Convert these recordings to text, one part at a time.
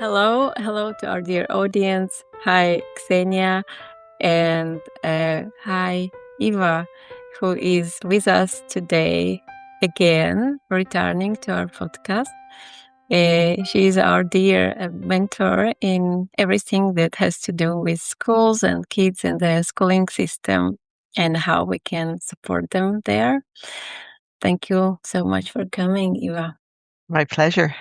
Hello to our dear audience. Hi, Xenia, and hi, Eva, who is with us today again, returning to our podcast. She is our dear mentor in everything that has to do with schools and kids and the schooling system and how we can support them there. Thank you so much for coming, Eva. My pleasure.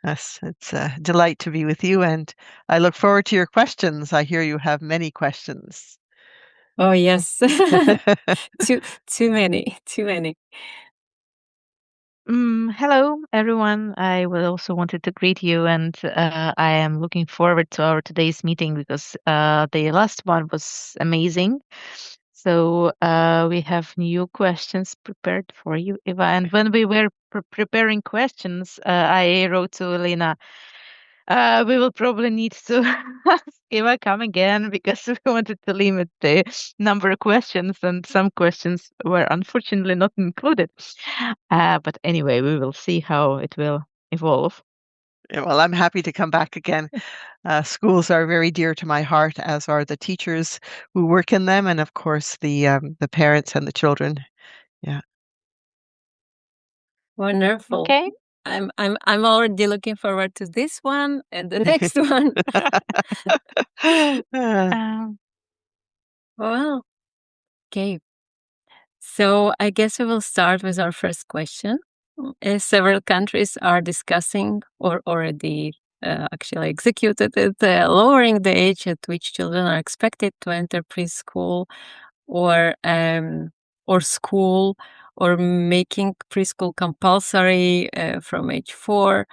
Yes, it's a delight to be with you, and I look forward to your questions. I hear you have many questions. Oh, yes. Too many. Hello, everyone. I will also wanted to greet you, and I am looking forward to our today's meeting because the last one was amazing. So we have new questions prepared for you, Eva. And when we were preparing questions, I wrote to Elena, we will probably need to ask Eva come again because we wanted to limit the number of questions, and some questions were unfortunately not included. But anyway, we will see how it will evolve. Yeah, well, I'm happy to come back again. Schools are very dear to my heart, as are the teachers who work in them, and of course the parents and the children. Yeah. Wonderful. Okay. I'm already looking forward to this one and the next one. Well, okay. So I guess we will start with our first question. Several countries are discussing or already actually executed it, lowering the age at which children are expected to enter preschool or school, or making preschool compulsory from age 4.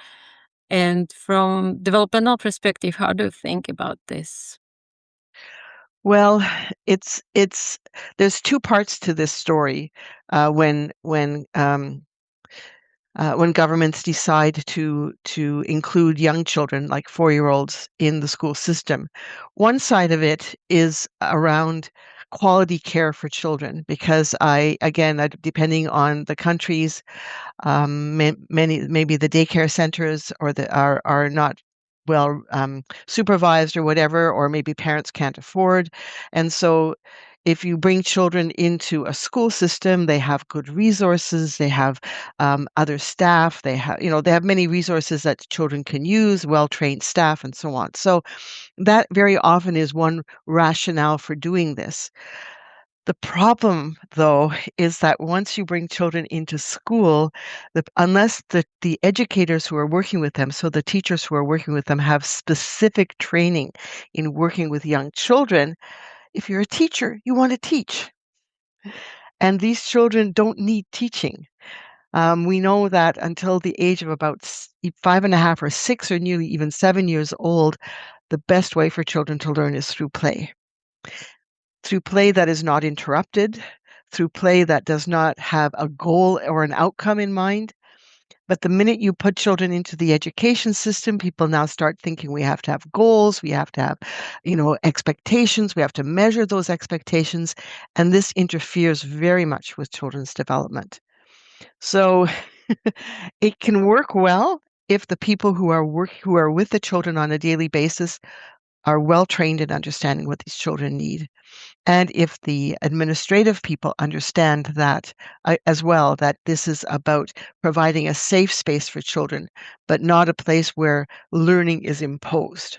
And from developmental perspective, how do you think about this? Well, it's there's two parts to this story. When governments decide to include young children, like 4-year-olds, in the school system, one side of it is around quality care for children, because depending on the countries, many maybe the daycare centers are not well supervised or whatever, or maybe parents can't afford, and so if you bring children into a school system, they have good resources, they have other staff, they have many resources that children can use, well-trained staff, and so on. So that very often is one rationale for doing this. The problem, though, is that once you bring children into school, unless the educators who are working with them, so the teachers who are working with them, have specific training in working with young children, if you're a teacher, you want to teach. And these children don't need teaching. We know that until the age of about 5.5 or 6 or nearly even 7 years old, the best way for children to learn is through play. Through play that is not interrupted, through play that does not have a goal or an outcome in mind. But the minute you put children into the education system, people now start thinking we have to have goals, we have to have, expectations, we have to measure those expectations, and this interferes very much with children's development. So it can work well if the people who are with the children on a daily basis are well trained in understanding what these children need. And if the administrative people understand that as well, that this is about providing a safe space for children, but not a place where learning is imposed.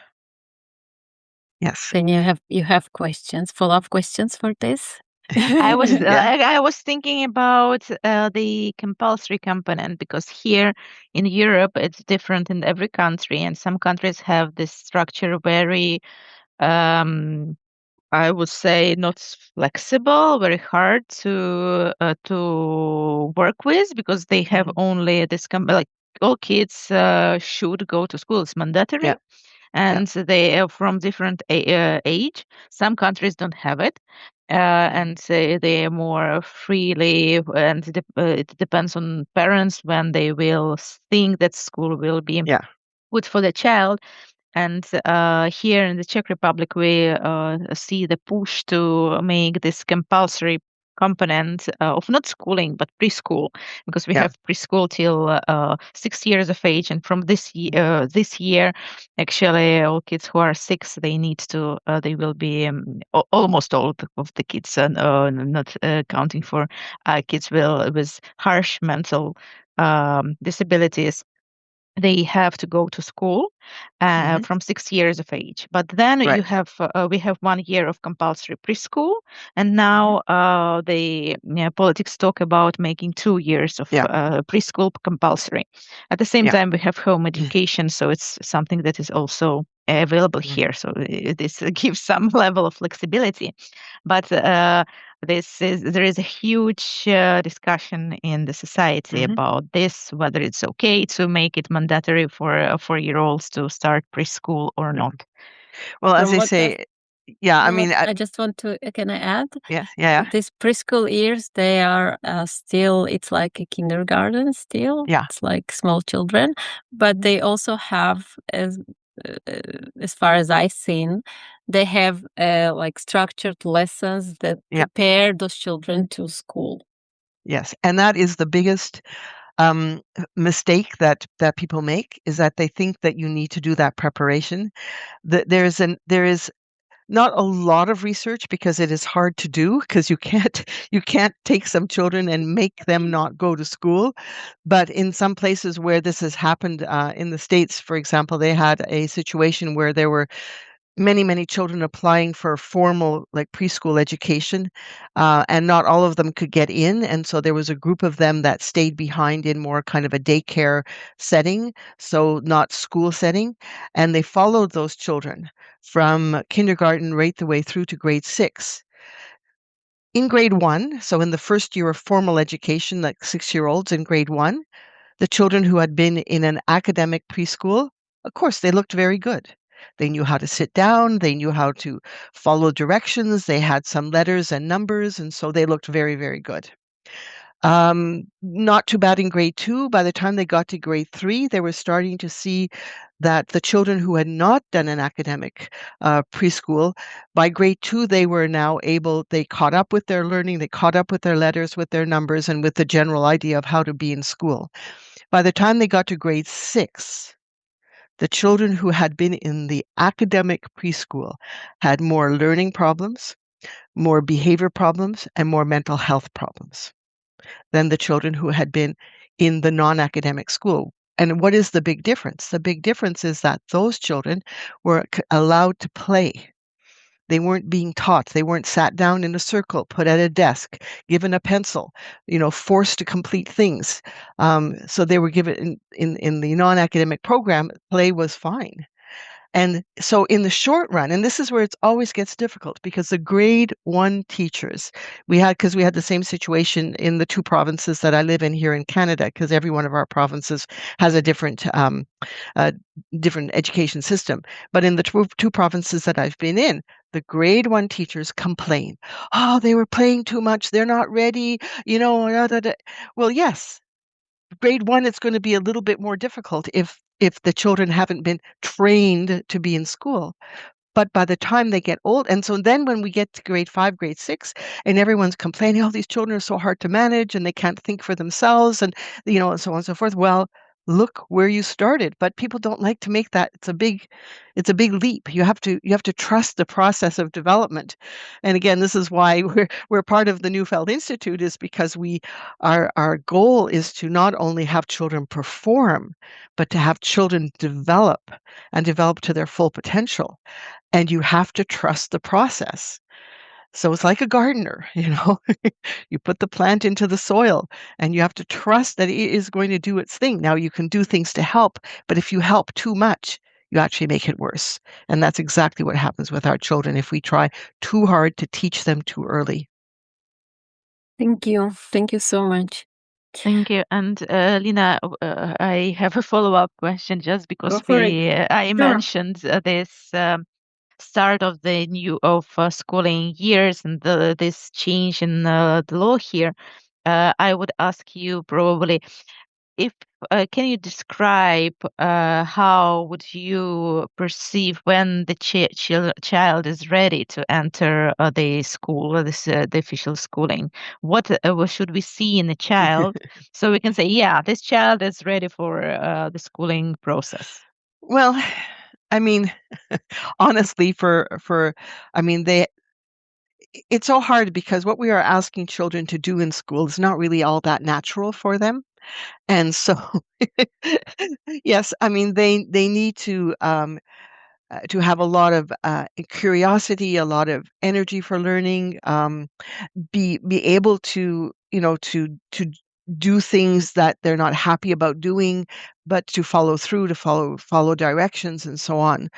Yes. Then you have questions, follow-up questions for this? I was Yeah. I was thinking about the compulsory component, because here in Europe it's different in every country, and some countries have this structure very I would say not flexible, very hard to work with, because they have only this like all kids should go to school. It's mandatory. Yeah. And they are from different age. Some countries don't have it, and they are more freely, and it depends on parents when they will think that school will be good for the child. And here in the Czech Republic, we see the push to make this compulsory component of not schooling but preschool, because we Yeah. have preschool till 6 years of age, and from this year, actually, all kids who are 6, they need to they will be almost all of the kids, not counting for kids with harsh mental disabilities, they have to go to school Mhm. from 6 years of age. But then Right. we have 1 year of compulsory preschool, and Mhm. now the politics talk about making 2 years of Yeah. preschool compulsory. At the same Yeah. time, we have home education, so it's something that is also available Mhm. here. So this gives some level of flexibility. But there is a huge discussion in the society Mhm. about this, whether it's okay to make it mandatory for 4-year-olds to start preschool or Mhm. not. Well, as From they what I've say, yeah, I from what mean, I just want to can I add? yeah, yeah, These preschool years, they are still, it's like a kindergarten still. yeah, It's like small children, but they also have, as far as I've seen, they have like structured lessons that yeah, prepare those children to school. yes. And that is the biggest um, mistake that people make, is that they think that you need to do that preparation. There is not a lot of research, because it is hard to do, because you can't take some children and make them not go to school. But in some places where this has happened, in the States, for example, they had a situation where there were many children applying for formal, like, preschool education, and not all of them could get in, and so there was a group of them that stayed behind in more kind of a daycare setting, so not school setting, and they followed those children from kindergarten right the way through to grade 6. In grade 1, so in the first year of formal education, like 6-year-olds in grade 1, the children who had been in an academic preschool, of course, they looked very good. They knew how to sit down, they knew how to follow directions, they had some letters and numbers, and so they looked very good. Not too bad in grade 2. By the time they got to grade 3, they were starting to see that the children who had not done an academic preschool, by grade 2, they were now they caught up with their learning, they caught up with their letters, with their numbers, and with the general idea of how to be in school. By the time they got to grade 6, the children who had been in the academic preschool had more learning problems, more behavior problems, and more mental health problems than the children who had been in the non-academic school. And what is the big difference? The big difference is that those children were allowed to play. They weren't being taught. They weren't sat down in a circle, put at a desk, given a pencil, forced to complete things. So they were given in the non-academic program, play was fine. And so in the short run, and this is where it always gets difficult, because the grade 1 teachers, because we had the same situation in the 2 provinces that I live in here in Canada, because every one of our provinces has a uh, different education system. But in the two provinces that I've been in, the grade 1 teachers complain, "Oh, they were playing too much. They're not ready." Da, da, da. Well, yes, grade 1, it's gonna be a little bit more difficult if the children haven't been trained to be in school. But by the time they get old, and so then when we get to grade 5, grade 6, and everyone's complaining, "Oh, these children are so hard to manage, and they can't think for themselves," and so on and so forth. Well, look where you started, but people don't like to make that. It's a big leap. You have to trust the process of development. And again, this is why we're part of the Neufeld Institute, is because our goal is to not only have children perform, but to have children develop, and develop to their full potential. And you have to trust the process. So it's like a gardener, you put the plant into the soil, and you have to trust that it is going to do its thing. Now, you can do things to help, but if you help too much, you actually make it worse. And that's exactly what happens with our children if we try too hard to teach them too early. Thank you. Thank you so much. Thank you. And Lina, I have a follow-up question, just Go because for it. I Sure. mentioned this start of the new schooling years and this change in the law here. I would ask you probably, if can you describe how would you perceive when the child is ready to enter the school or the official schooling? What should we see in the child so we can say, yeah, this child is ready for the schooling process? Well, I mean, honestly, I mean, it's so hard because what we are asking children to do in school is not really all that natural for them. And so, yes, I mean, they need to have a lot of curiosity, a lot of energy for learning, be able to, to do things that they're not happy about doing, but to follow through, to follow directions, and so on.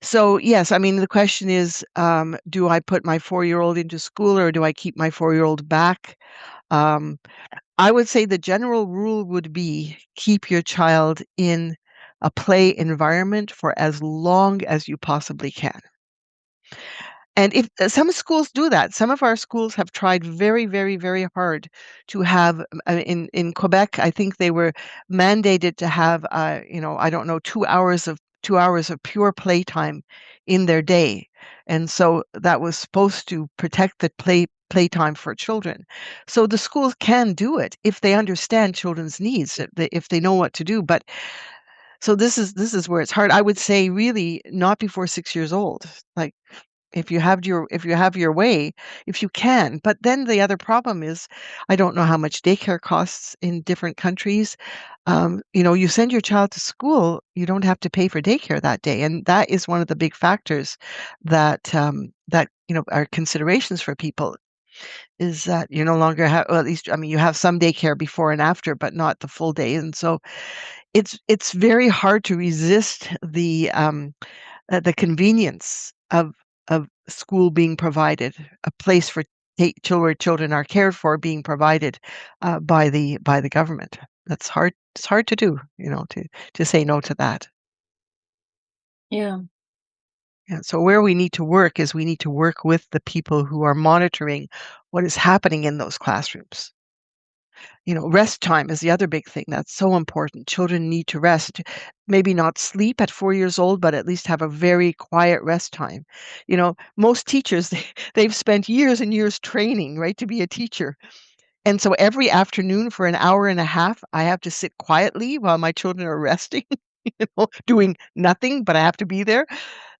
So yes, I mean, the question is, do I put my 4-year-old into school or do I keep my 4-year-old back? Um, I would say the general rule would be keep your child in a play environment for as long as you possibly can. And if some schools do that, some of our schools have tried very, very, very hard to have in Quebec. I think they were mandated to have, I don't know, 2 hours of pure playtime in their day, and so that was supposed to protect the playtime for children. So the schools can do it if they understand children's needs, if they know what to do. But so this is where it's hard. I would say really not before 6 years old. Like if you have your way, if you can. But then the other problem is, I don't know how much daycare costs in different countries. You send your child to school, you don't have to pay for daycare that day, and that is one of the big factors that are considerations for people. Is that you no longer have, well, at least, I mean, you have some daycare before and after, but not the full day, and so it's very hard to resist the convenience of school being provided, a place for where children are cared for being provided by the government. That's hard. It's hard to do, to say no to that. Yeah. Yeah. So where we need to work is we need to work with the people who are monitoring what is happening in those classrooms. Rest time is the other big thing that's so important. Children need to rest, maybe not sleep at 4 years old, but at least have a very quiet rest time. Most teachers, they've spent years and years training, right, to be a teacher. And so every afternoon for an hour and a half, I have to sit quietly while my children are resting, doing nothing, but I have to be there.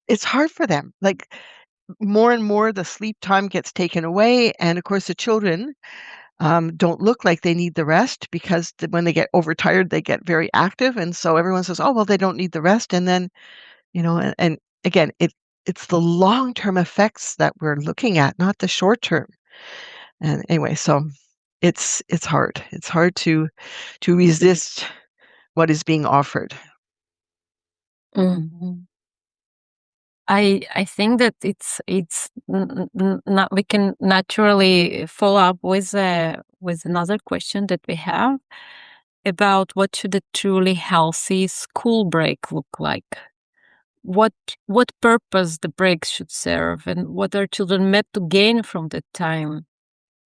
It's hard for them. Like more and more, the sleep time gets taken away. And of course, the children don't look like they need the rest because when they get overtired, they get very active. And so everyone says, oh, well, they don't need the rest. And then, and again, it's the long-term effects that we're looking at, not the short term. And anyway, so it's hard. It's hard to resist what is being offered. Mhm. I think that it's not, we can naturally follow up with another question that we have about what should a truly healthy school break look like. What purpose the break should serve, and what are children meant to gain from that time?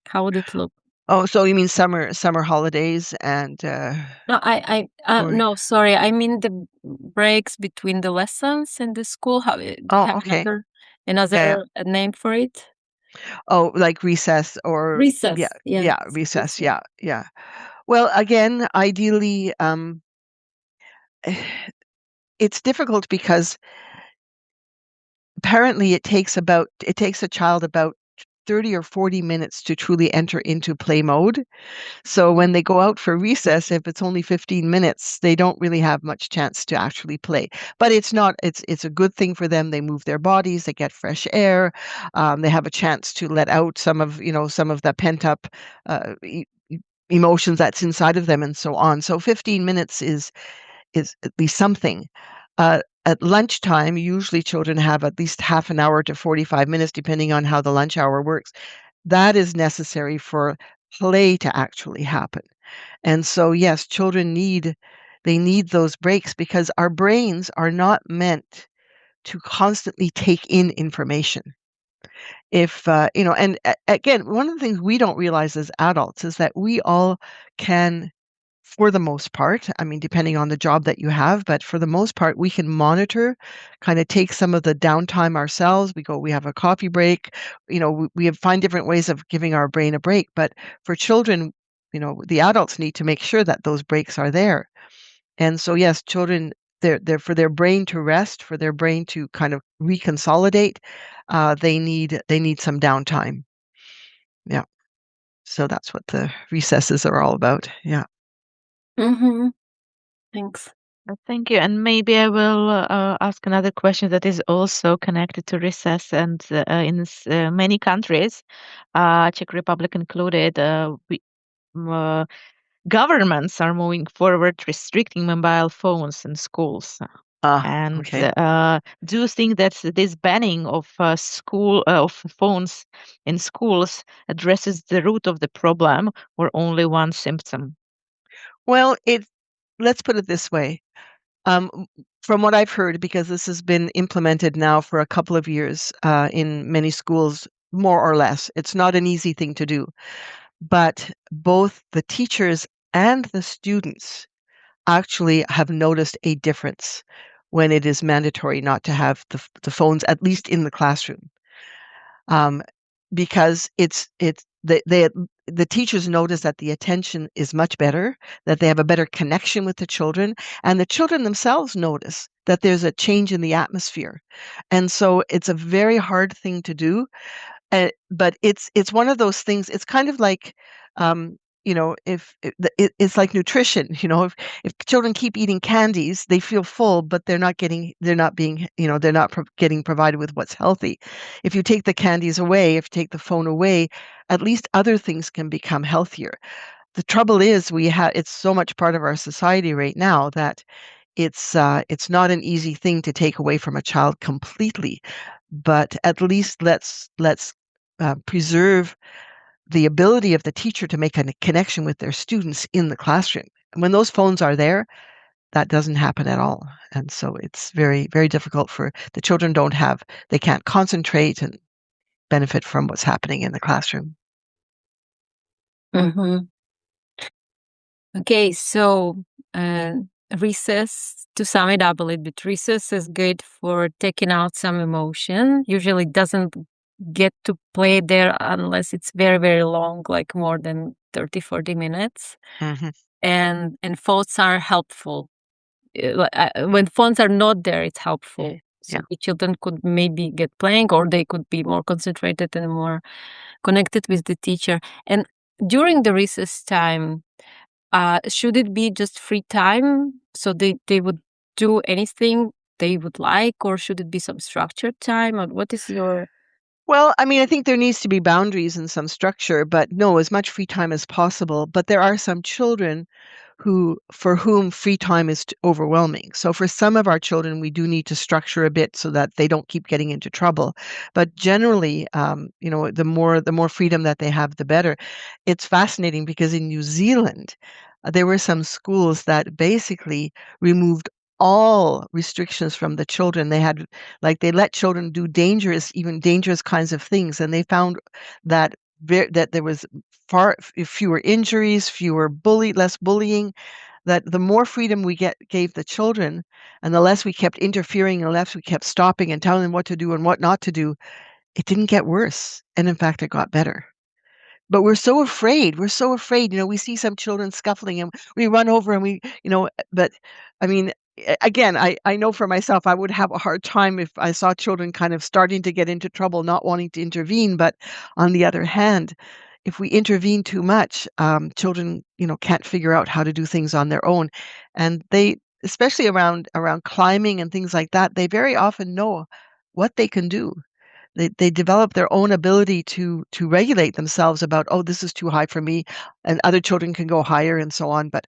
How would it look? Oh, so you mean summer holidays and No, or no, sorry. I mean the breaks between the lessons in the school. Do you oh, have okay. another Yeah. name for it? Oh, like recess or yeah, Recess. Yeah. yeah, recess. Yeah, yeah. Well, again, ideally, it's difficult because apparently it takes a child about 30 or 40 minutes to truly enter into play mode. So when they go out for recess, if it's only 15 minutes, they don't really have much chance to actually play. But it's a good thing for them. They move their bodies, they get fresh air, they have a chance to let out some of the pent up emotions that's inside of them, and so on. So 15 minutes is at least something. At lunchtime, usually children have at least half an hour to 45 minutes, depending on how the lunch hour works. That is necessary for play to actually happen. And so, yes, children need those breaks because our brains are not meant to constantly take in information. If and again, one of the things we don't realize as adults is that we all can for the most part. I mean, depending on the job that you have, but for the most part, we can monitor, kind of take some of the downtime ourselves. We have a coffee break. We find different ways of giving our brain a break. But for children, the adults need to make sure that those breaks are there. And so, yes, children, they're for their brain to rest, for their brain to kind of reconsolidate. They need some downtime. Yeah. So that's what the recesses are all about. Yeah. Mm-hmm. Thanks. Thank you. And maybe I will ask another question that is also connected to recess. And in many countries, Czech Republic included, governments are moving forward restricting mobile phones in schools. And Okay. do you think that this banning of of phones in schools addresses the root of the problem or only one symptom? Well, let's put it this way. From what I've heard, because this has been implemented now for a couple of years in many schools, more or less, it's not an easy thing to do. But both the teachers and the students actually have noticed a difference when it is mandatory not to have the phones, at least in the classroom. Because the teachers notice that the attention is much better, that they have a better connection with the children, and the children themselves notice that there's a change in the atmosphere. And so it's a very hard thing to do. But it's one of those things. It's kind of like, if it's like nutrition. If children keep eating candies, they feel full, but they're not getting getting provided with what's healthy. If you take the candies away, if you take the phone away, at least other things can become healthier. The trouble is it's so much part of our society right now that it's not an easy thing to take away from a child completely, but at least let's preserve the ability of the teacher to make a connection with their students in the classroom. And when those phones are there, that doesn't happen at all. And so it's very, very difficult for the children. They can't concentrate and benefit from what's happening in the classroom. Mm-hmm. Okay, so recess, to sum it up a little bit, recess is good for taking out some emotion. Usually doesn't get to play there unless it's very, very long, like more than 30, 40 minutes. Mm-hmm. And phones are helpful. When phones are not there, it's helpful. So the children could maybe get playing, or they could be more concentrated and more connected with the teacher. And during the recess time, should it be just free time so they would do anything they would like, or should it be some structured time? Or what is your... Well, I mean, I think there needs to be boundaries and some structure, but no, as much free time as possible. But there are some children for whom free time is overwhelming. So for some of our children, we do need to structure a bit so that they don't keep getting into trouble. But generally, the more freedom that they have, the better. It's fascinating because in New Zealand, there were some schools that basically removed all restrictions from the children. They let children do even dangerous kinds of things, and they found that there was far fewer injuries, less bullying, that the more freedom we gave the children and the less we kept interfering and the less we kept stopping and telling them what to do and what not to do, it didn't get worse. And in fact, it got better. But we're so afraid. We're so afraid. We see some children scuffling and we run over and but I mean, again, I know for myself, I would have a hard time if I saw children kind of starting to get into trouble, not wanting to intervene. But on the other hand, if we intervene too much, children, can't figure out how to do things on their own. And especially around climbing and things like that, they very often know what they can do. They develop their own ability to regulate themselves about, oh, this is too high for me, and other children can go higher and so on. But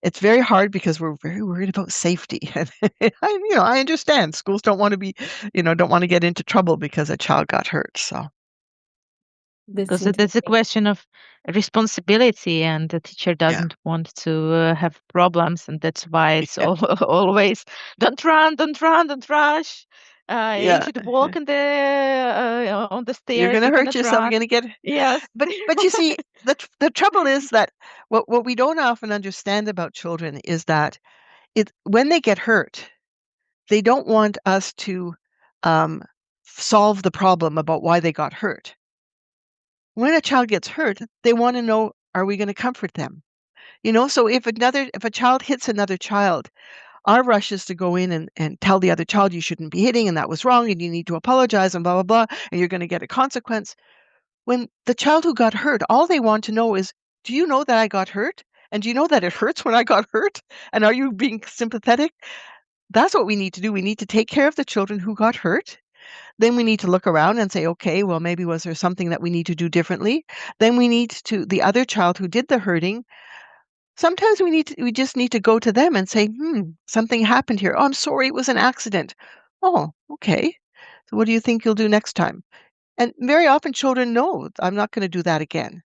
it's very hard because we're very worried about safety. And I understand schools don't want to get into trouble because a child got hurt. So because that's a question of responsibility, and the teacher doesn't want to have problems, and that's why it's always don't run, don't rush. You should walk on the stairs. You're going to hurt yourself. You're going to get. Yes. But you see, the trouble is that what we don't often understand about children is that when they get hurt, they don't want us to solve the problem about why they got hurt. When a child gets hurt, they want to know, are we going to comfort them? So if a child hits another child, our rush is to go in and tell the other child you shouldn't be hitting and that was wrong and you need to apologize and blah, blah, blah, and you're going to get a consequence. When the child who got hurt, all they want to know is, do you know that I got hurt? And do you know that it hurts when I got hurt? And are you being sympathetic? That's what we need to do. We need to take care of the children who got hurt. Then we need to look around and say, okay, well, maybe was there something that we need to do differently? Then we need to, the other child who did the hurting, sometimes we just need to go to them and say, something happened here. Oh, I'm sorry, it was an accident. Oh, okay. So what do you think you'll do next time? And very often children know, I'm not going to do that again.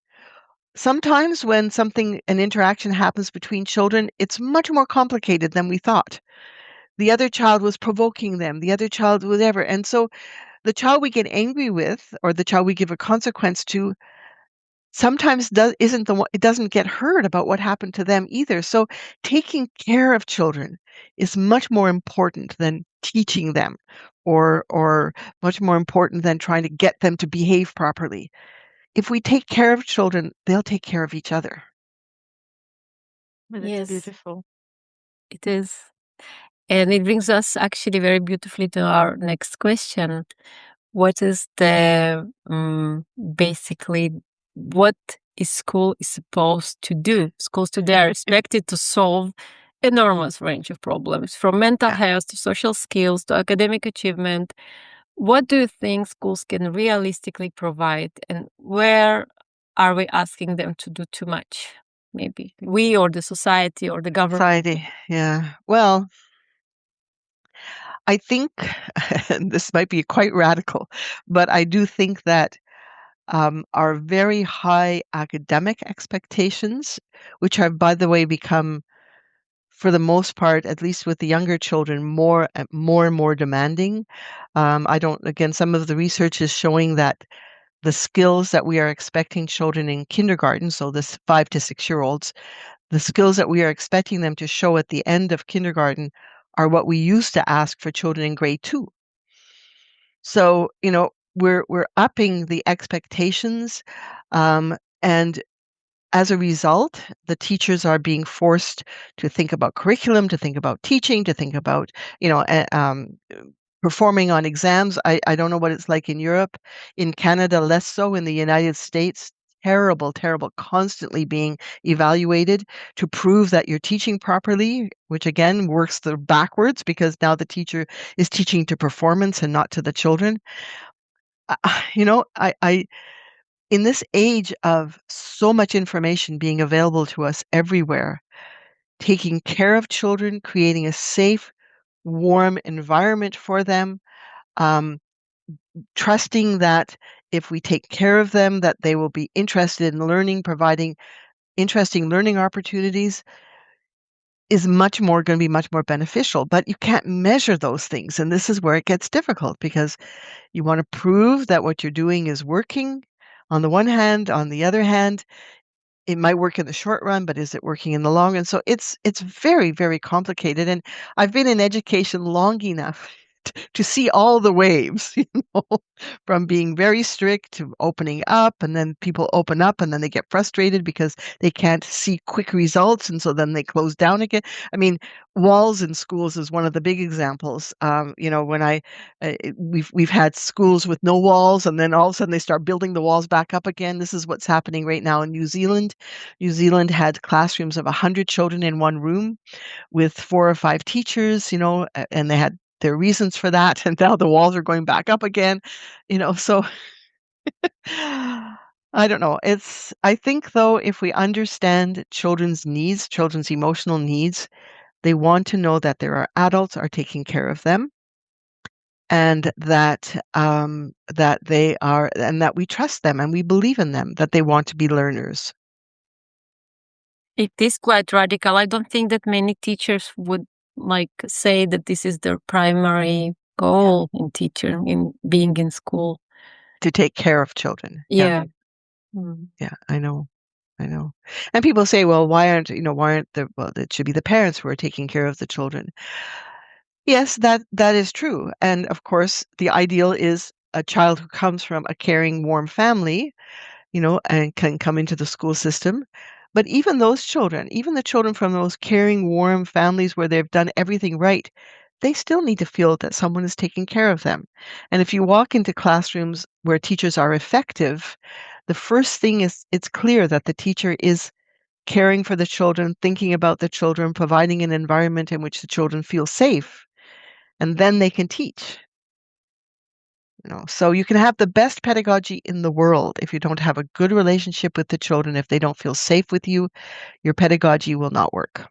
Sometimes when an interaction happens between children, it's much more complicated than we thought. The other child was provoking them, the other child, whatever. And so the child we get angry with or the child we give a consequence to sometimes it doesn't get heard about what happened to them either. So taking care of children is much more important than teaching them or much more important than trying to get them to behave properly. If we take care of children, they'll take care of each other. Well, that's Yes. beautiful. It is. And it brings us actually very beautifully to our next question. What is basically what is school is supposed to do? Schools today are expected to solve enormous range of problems, from mental health to social skills to academic achievement. What do you think schools can realistically provide, and where are we asking them to do too much? Maybe we or the society or the government. Society, yeah. Well, I think, and this might be quite radical, but I do think that our very high academic expectations, which have, by the way, become, for the most part, at least with the younger children, more and more demanding. Again, some of the research is showing that the skills that we are expecting children in kindergarten, so this 5 to 6-year-olds, the skills that we are expecting them to show at the end of kindergarten are what we used to ask for children in grade 2. So, we're upping the expectations, and as a result, the teachers are being forced to think about curriculum, to think about teaching, to think about, performing on exams. I don't know what it's like in Europe. In Canada, less so. In the United States, terrible, constantly being evaluated to prove that you're teaching properly, which again works backwards because now the teacher is teaching to performance and not to the children. In this age of so much information being available to us everywhere, taking care of children, creating a safe, warm environment for them, trusting that if we take care of them, that they will be interested in learning, providing interesting learning opportunities is going to be much more beneficial. But you can't measure those things. And this is where it gets difficult because you want to prove that what you're doing is working on the one hand. On the other hand, it might work in the short run, but is it working in the long run? So it's very, very complicated. And I've been in education long enough to see all the waves, from being very strict to opening up, and then people open up and then they get frustrated because they can't see quick results, and so then they close down again. I mean, walls in schools is one of the big examples. When we've had schools with no walls, and then all of a sudden they start building the walls back up again. This is what's happening right now in New Zealand. New Zealand had classrooms of 100 children in one room with 4 or 5 teachers, and they had their reasons for that, and now the walls are going back up again, so I don't know. I think though, if we understand children's needs, children's emotional needs, they want to know that there are adults are taking care of them, and that that we trust them and we believe in them, that they want to be learners. It is quite radical. I don't think that many teachers would say that this is their primary goal in teaching, in being in school. To take care of children. Yeah. Yeah, I know. And people say, well, why aren't it should be the parents who are taking care of the children. Yes, that is true. And of course, the ideal is a child who comes from a caring, warm family, and can come into the school system. But even those children, even the children from those caring, warm families where they've done everything right, they still need to feel that someone is taking care of them. And if you walk into classrooms where teachers are effective, the first thing is it's clear that the teacher is caring for the children, thinking about the children, providing an environment in which the children feel safe, and then they can teach. So you can have the best pedagogy in the world. If you don't have a good relationship with the children, if they don't feel safe with you, your pedagogy will not work.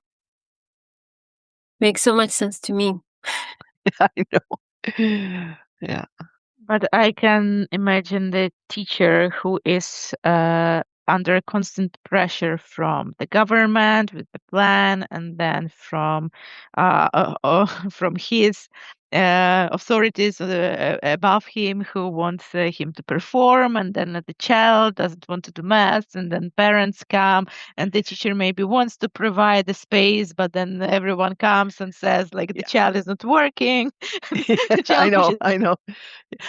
Makes so much sense to me. I know. Yeah. But I can imagine the teacher who is under constant pressure from the government with the plan, and then from from his authorities above him who wants him to perform, and then the child doesn't want to do math, and then parents come, and the teacher maybe wants to provide the space, but then everyone comes and says like the child is not working. The child pushes. I know.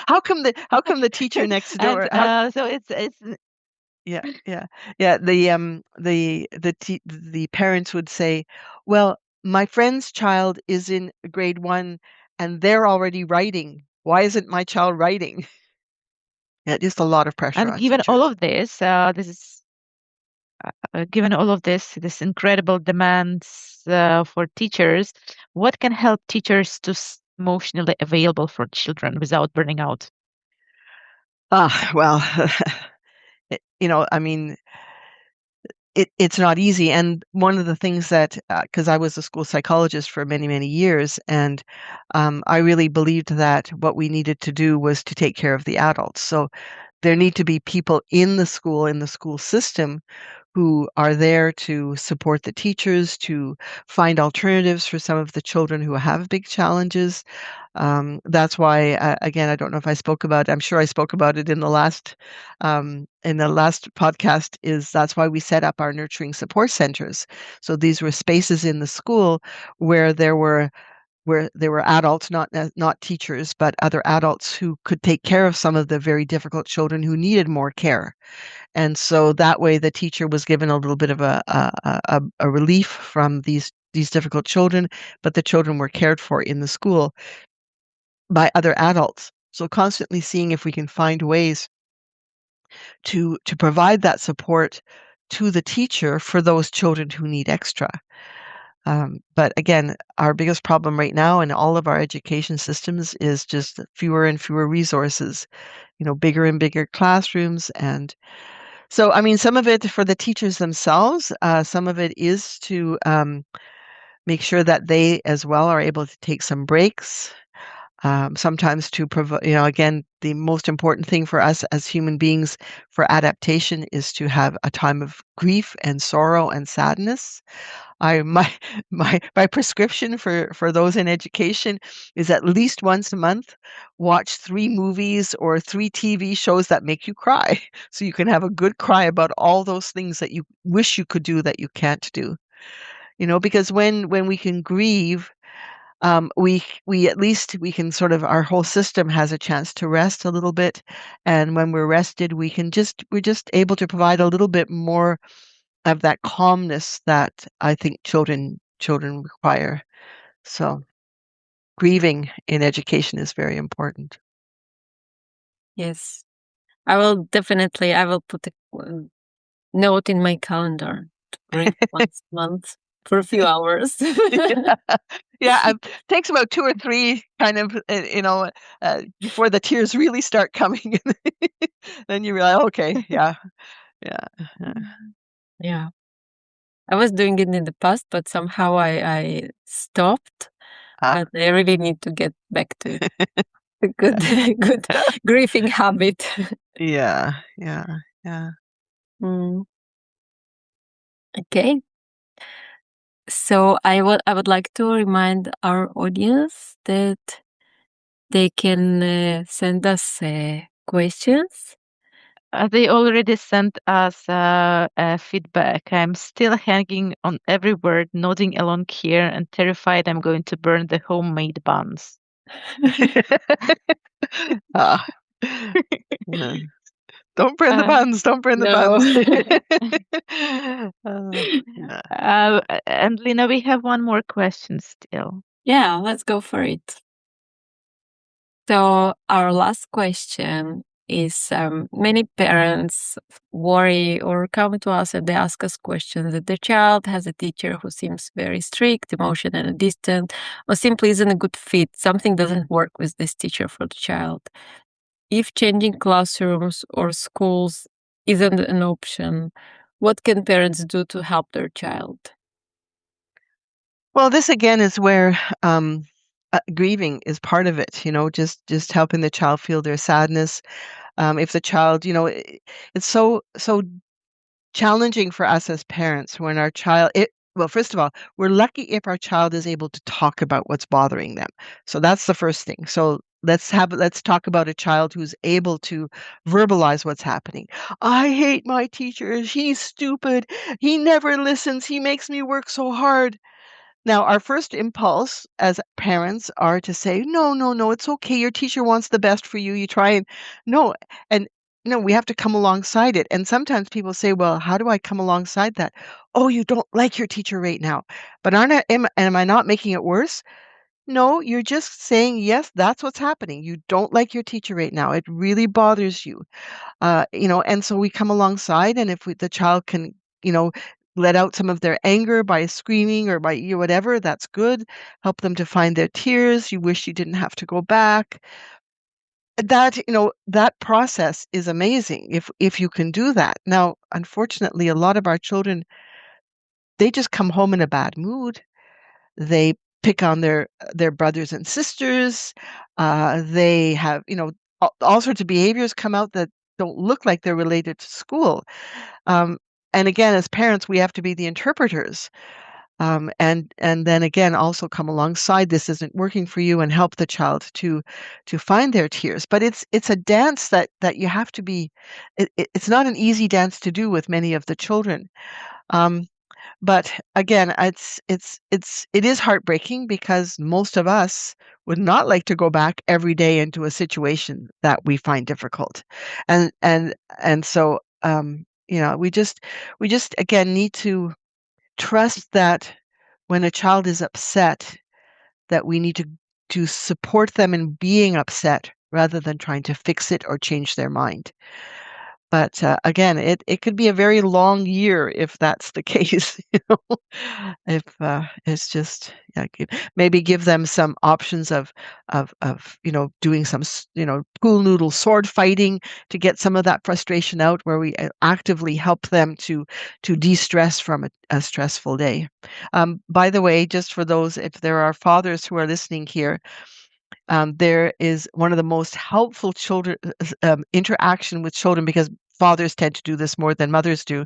How come the teacher next door? So it's Yeah. The parents would say, "Well, my friend's child is in grade 1 and they're already writing. Why isn't my child writing?" Yeah, just a lot of pressure and on given teachers. all of this, given all of this incredible demands for teachers, what can help teachers to emotionally available for children without burning out? Well, I mean, it's not easy. And one of the things that, because I was a school psychologist for many, many years, and I really believed that what we needed to do was to take care of the adults. So there need to be people in the school system who are there to support the teachers, to find alternatives for some of the children who have big challenges. That's why, again, I don't know if I spoke about it. I'm sure I spoke about it in the last podcast. That's why we set up our nurturing support centers. So these were spaces in the school where there were adults, not teachers, but other adults who could take care of some of the very difficult children who needed more care. And so that way the teacher was given a little bit of a relief from these difficult children, but the children were cared for in the school by other adults. So constantly seeing if we can find ways to provide that support to the teacher for those children who need extra. But again, our biggest problem right now in all of our education systems is just fewer and fewer resources, bigger and bigger classrooms. And so, I mean, some of it for the teachers themselves, some of it is to make sure that they as well are able to take some breaks. Sometimes to provide, again, the most important thing for us as human beings for adaptation is to have a time of grief and sorrow and sadness. My prescription for those in education is at least once a month, watch 3 movies or 3 TV shows that make you cry, so you can have a good cry about all those things that you wish you could do that you can't do. Because when we can grieve, we at least we can sort of our whole system has a chance to rest a little bit, and when we're rested, we're just able to provide a little bit more of that calmness that I think children require. So grieving in education is very important. Yes. I will put a note in my calendar to grieve once a month for a few hours. Yeah, takes about 2 or 3 kind of, before the tears really start coming. Then you realize, okay, yeah. Yeah. I was doing it in the past, but somehow I stopped. But I really need to get back to a good grieving habit. Yeah. Okay. So I would like to remind our audience that they can send us questions. They already sent us feedback. I'm still hanging on every word, nodding along here, and terrified I'm going to burn the homemade buns. Ah. Yeah. Don't burn the buns. Don't burn the No. buns. And Lina, we have one more question still. Yeah, let's go for it. So our last question is many parents worry or come to us and they ask us questions that their child has a teacher who seems very strict, emotional and distant, or simply isn't a good fit. Something doesn't work with this teacher for the child. If changing classrooms or schools isn't an option, what can parents do to help their child? Well, this again is where grieving is part of it. Just helping the child feel their sadness. If the child, it's so challenging for us as parents when our child. Well, first of all, we're lucky if our child is able to talk about what's bothering them. So that's the first thing. So let's talk about a child who's able to verbalize what's happening. I hate my teacher. He's stupid. He never listens. He makes me work so hard. Now, our first impulse as parents are to say, no, no, no, it's okay. Your teacher wants the best for you. You try and no, and no, we have to come alongside it. And sometimes people say, well, how do I come alongside that? Oh, you don't like your teacher right now. But am I not making it worse? No, you're just saying, yes, that's what's happening. You don't like your teacher right now. It really bothers you. And so we come alongside, and if the child can, let out some of their anger by screaming or by whatever, that's good. Help them to find their tears. You wish you didn't have to go back. That process is amazing if you can do that. Now, unfortunately, a lot of our children, they just come home in a bad mood. They pick on their brothers and sisters. They have, all sorts of behaviors come out that don't look like they're related to school. And again, as parents, we have to be the interpreters. And then again, also come alongside this isn't working for you and help the child to find their tears. But it's a dance that you have to be. It's not an easy dance to do with many of the children. But again, it is heartbreaking because most of us would not like to go back every day into a situation that we find difficult, and so we just again need to trust that when a child is upset, that we need to support them in being upset rather than trying to fix it or change their mind. But again, it could be a very long year if that's the case. If it's just maybe give them some options of doing some pool noodle sword fighting to get some of that frustration out, where we actively help them to de-stress from a stressful day. By the way, just for those, if there are fathers who are listening here, there is one of the most helpful children interaction with children, because fathers tend to do this more than mothers do.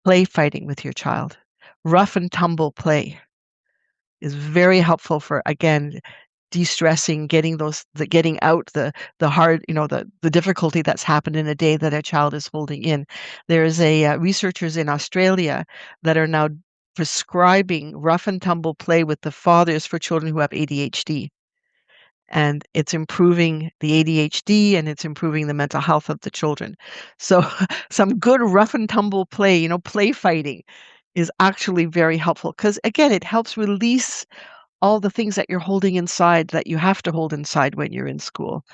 Play fighting with your child. Rough and tumble play is very helpful for, again, de-stressing, getting out the hard, the difficulty that's happened in a day that a child is holding in. There's researchers in Australia that are now prescribing rough and tumble play with the fathers for children who have ADHD. And it's improving the ADHD and it's improving the mental health of the children. So some good rough and tumble play, play fighting is actually very helpful, because again, it helps release all the things that you're holding inside, that you have to hold inside when you're in school,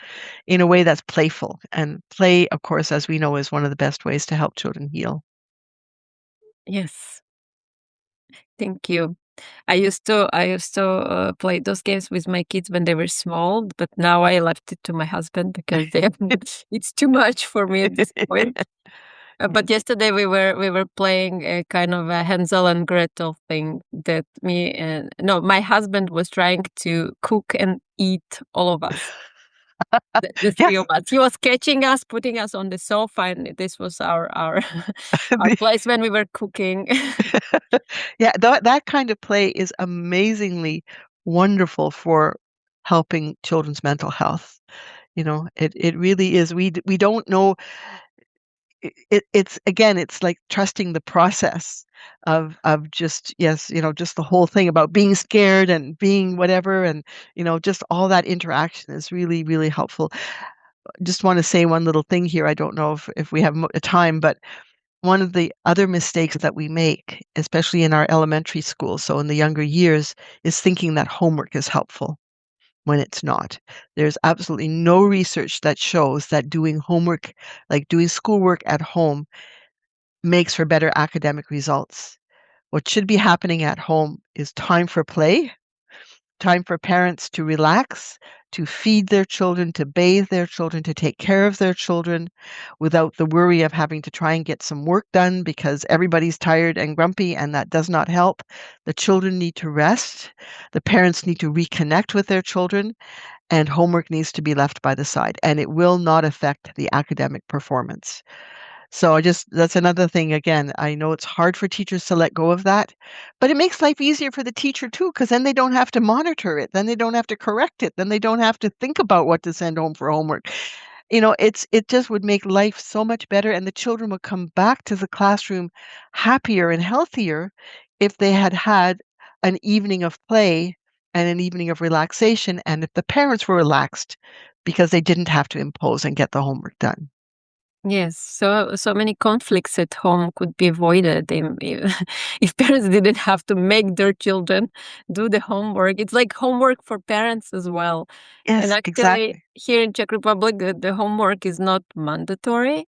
in a way that's playful. And play, of course, as we know, is one of the best ways to help children heal. Yes. Thank you. I used to play those games with my kids when they were small, but now I left it to my husband because it's too much for me at this point. But yesterday we were playing a kind of a Hansel and Gretel thing that my husband was trying to cook and eat all of us. The three of us. He was catching us, putting us on the sofa, and this was our place when we were cooking. Yeah, that kind of play is amazingly wonderful for helping children's mental health. It really is. We don't know. It's like trusting the process of just, yes, just the whole thing about being scared and being whatever, and just all that interaction is really, really helpful. Just want to say one little thing here. I don't know if we have time, but one of the other mistakes that we make, especially in our elementary school, so in the younger years, is thinking that homework is helpful when it's not. There's absolutely no research that shows that doing homework, like doing schoolwork at home, makes for better academic results. What should be happening at home is time for play, time for parents to relax, to feed their children, to bathe their children, to take care of their children without the worry of having to try and get some work done because everybody's tired and grumpy, and that does not help. The children need to rest. The parents need to reconnect with their children, and homework needs to be left by the side, and it will not affect the academic performance. So that's another thing. Again, I know it's hard for teachers to let go of that, but it makes life easier for the teacher too, because then they don't have to monitor it. Then they don't have to correct it. Then they don't have to think about what to send home for homework. It just would make life so much better, and the children would come back to the classroom happier and healthier if they had had an evening of play and an evening of relaxation, and if the parents were relaxed because they didn't have to impose and get the homework done. Yes, so many conflicts at home could be avoided if parents didn't have to make their children do the homework. It's like homework for parents as well. And Yes, actually, exactly. here in Czech Republic, the homework is not mandatory.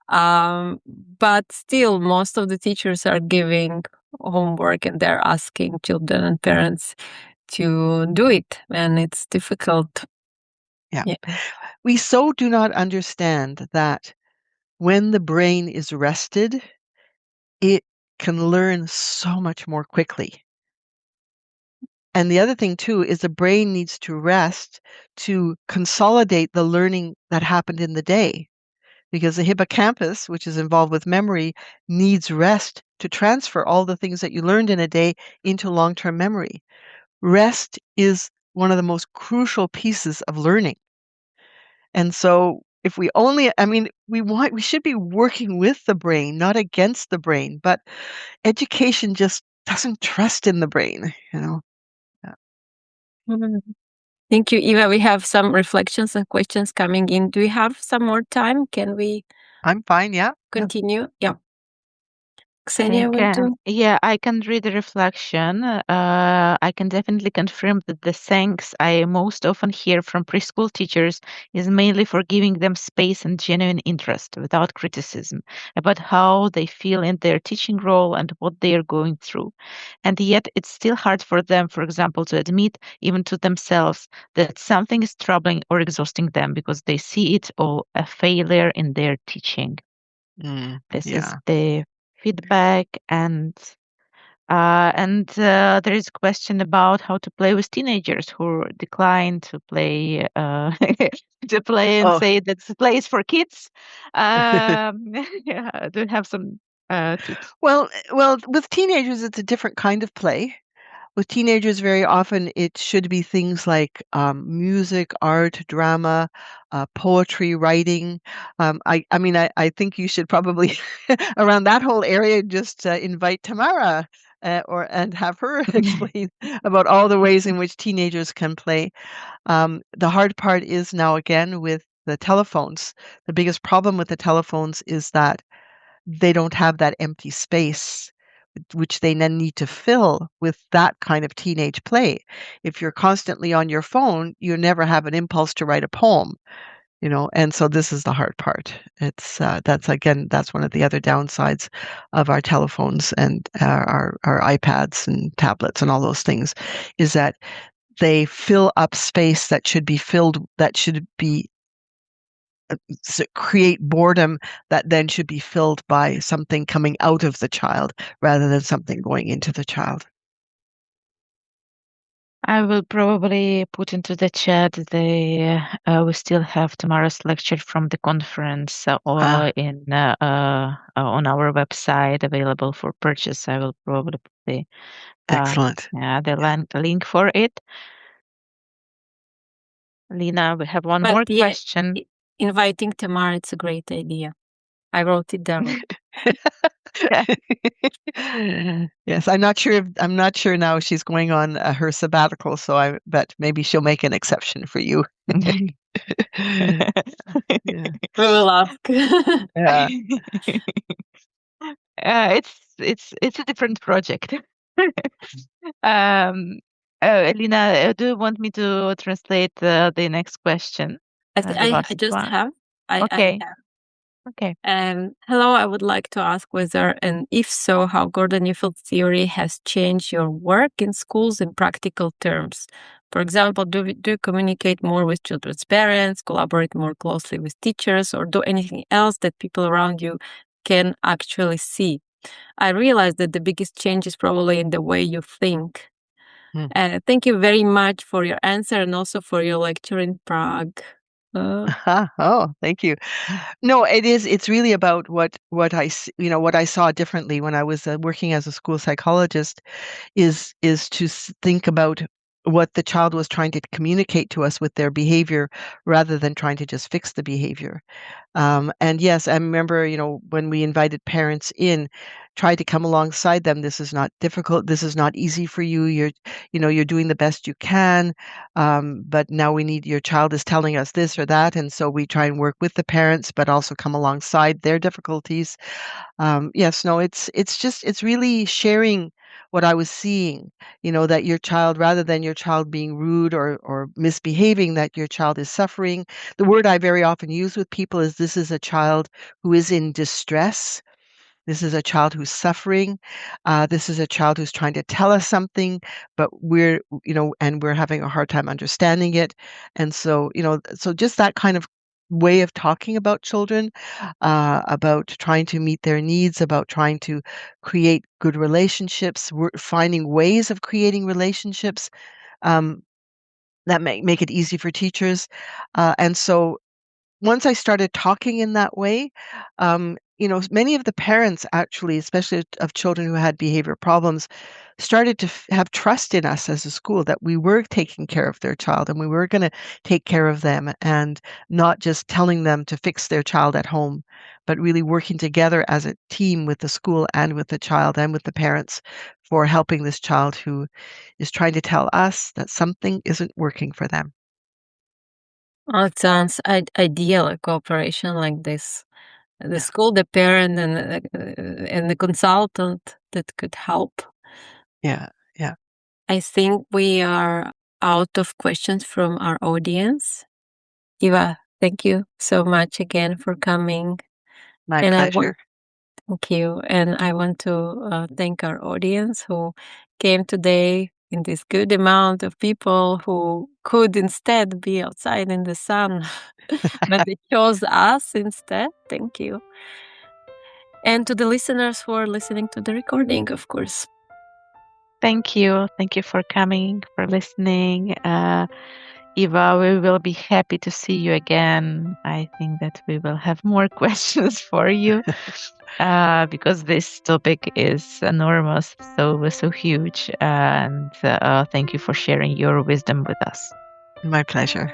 But still, most of the teachers are giving homework, and they're asking children and parents to do it, and it's difficult. Yeah. Yeah. We so do not understand that when the brain is rested, it can learn so much more quickly. And the other thing too is the brain needs to rest to consolidate the learning that happened in the day, because the hippocampus, which is involved with memory, needs rest to transfer all the things that you learned in a day into long-term memory. Rest is one of the most crucial pieces of learning. And so if we only, we should be working with the brain, not against the brain, but education just doesn't trust in the brain. Yeah. Mhm. Thank you, Eva. We have some reflections and questions coming in. Do we have some more time? Can we I'm fine. Yeah. continue? Yeah. Ksenia, I can read the reflection. I can definitely confirm that the thanks I most often hear from preschool teachers is mainly for giving them space and genuine interest without criticism about how they feel in their teaching role and what they are going through. And yet it's still hard for them, for example, to admit even to themselves that something is troubling or exhausting them because they see it all a failure in their teaching. This is Yeah. the feedback, and there is a question about how to play with teenagers who decline to play to play and Oh, say that play is for kids. Yeah, do you have some tips? well, with teenagers, it's a different kind of play. With teenagers, very often it should be things like music, art, drama, poetry, writing. I think you should probably around that whole area just invite Tamara and have her explain about all the ways in which teenagers can play. The hard part is now again with the telephones. The biggest problem with the telephones is that they don't have that empty space which they then need to fill with that kind of teenage play. If you're constantly on your phone, you never have an impulse to write a poem, and so this is the hard part. It's that's one of the other downsides of our telephones and our iPads and tablets and all those things, is that they fill up space that should be create boredom that then should be filled by something coming out of the child rather than something going into the child. I will probably put into the chat we still have tomorrow's lecture from the conference on our website available for purchase. I will probably put Excellent. the link for it. Lina, we have one But more yeah, question. inviting Tamara, it's a great idea. I wrote it down. Yes, I'm not sure now she's going on her sabbatical, but maybe she'll make an exception for you. Yeah. We will ask. Yeah. It's a different project. Elina, do you want me to translate the next question? The I last just one. have. Okay. I have. Okay. Hello, I would like to ask whether, and if so, how Gordon-Neufeld theory has changed your work in schools in practical terms. For example, do you communicate more with children's parents, collaborate more closely with teachers, or do anything else that people around you can actually see? I realize that the biggest change is probably in the way you think. Thank you very much for your answer and also for your lecture in Prague. Oh, thank you. No, it's really about what I saw differently when I was working as a school psychologist is to think about what the child was trying to communicate to us with their behavior rather than trying to just fix the behavior. And yes, I remember, when we invited parents in, try to come alongside them. This is not difficult. This is not easy for you. You're doing the best you can. But now your child is telling us this or that. And so we try and work with the parents, but also come alongside their difficulties. Yes, no, it's really sharing what I was seeing, that your child, rather than your child being rude or misbehaving, that your child is suffering. The word I very often use with people is this is a child who is in distress. This is a child who's suffering. This is a child who's trying to tell us something, but and we're having a hard time understanding it. And so, so just that kind of way of talking about children, about trying to meet their needs, about trying to create good relationships, finding ways of creating relationships that make it easy for teachers. And so once I started talking in that way, many of the parents actually, especially of children who had behavior problems, started to have trust in us as a school that we were taking care of their child and we were going to take care of them and not just telling them to fix their child at home, but really working together as a team with the school and with the child and with the parents for helping this child who is trying to tell us that something isn't working for them. Oh, it sounds ideal, a cooperation like this. The school, the parent, and the consultant that could help. Yeah. I think we are out of questions from our audience. Eva, thank you so much again for coming. My pleasure. Thank you. And I want to thank our audience who came today, in this good amount of people who could instead be outside in the sun, but they chose us instead. Thank you. And to the listeners who are listening to the recording, of course. Thank you. Thank you for coming, for listening. Eva, we will be happy to see you again. I think that we will have more questions for you because this topic is enormous, so huge. And thank you for sharing your wisdom with us. My pleasure.